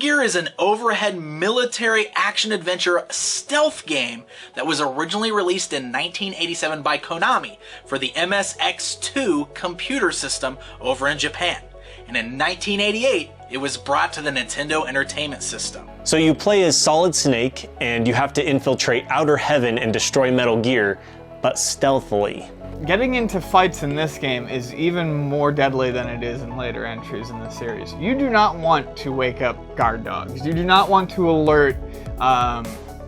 Gear is an overhead military action-adventure stealth game that was originally released in 1987 by Konami for the MSX2 computer system over in Japan. And in 1988, it was brought to the Nintendo Entertainment System. So you play as Solid Snake, and you have to infiltrate Outer Heaven and destroy Metal Gear, but stealthily. Getting into fights in this game is even more deadly than it is in later entries in the series. You do not want to wake up guard dogs. You do not want to alert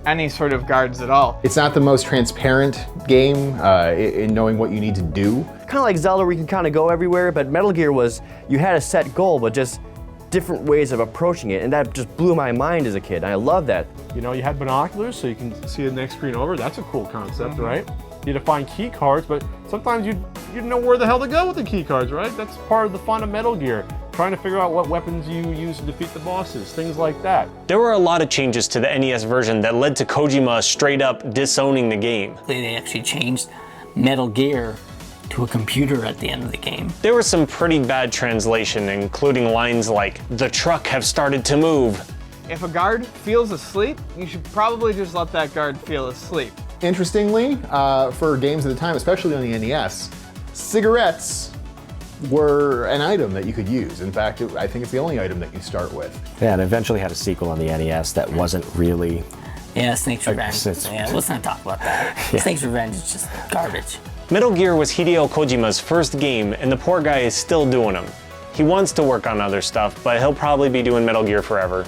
any sort of guards at all. It's not the most transparent game in knowing what you need to do. Kind of like Zelda where you can kind of go everywhere, but Metal Gear was, you had a set goal, but just different ways of approaching it, and that just blew my mind as a kid. I love that. You know, you had binoculars so you can see the next screen over. That's a cool concept, right? You had to find key cards, but sometimes you didn't know where the hell to go with the key cards, right? That's part of the fun of Metal Gear. Trying to figure out what weapons you use to defeat the bosses, things like that. There were a lot of changes to the NES version that led to Kojima straight up disowning the game. They actually changed Metal Gear to a computer at the end of the game. There was some pretty bad translation, including lines like, "The truck have started to move." If a guard feels asleep, you should probably just let that guard feel asleep. Interestingly, for games at the time, especially on the NES, cigarettes were an item that you could use. In fact, I think it's the only item that you start with. Yeah, and eventually had a sequel on the NES that wasn't really... Yeah, Snake's Revenge. Yeah, let's not talk about that. Yeah. Snake's Revenge is just garbage. Metal Gear was Hideo Kojima's first game, and the poor guy is still doing them. He wants to work on other stuff, but he'll probably be doing Metal Gear forever.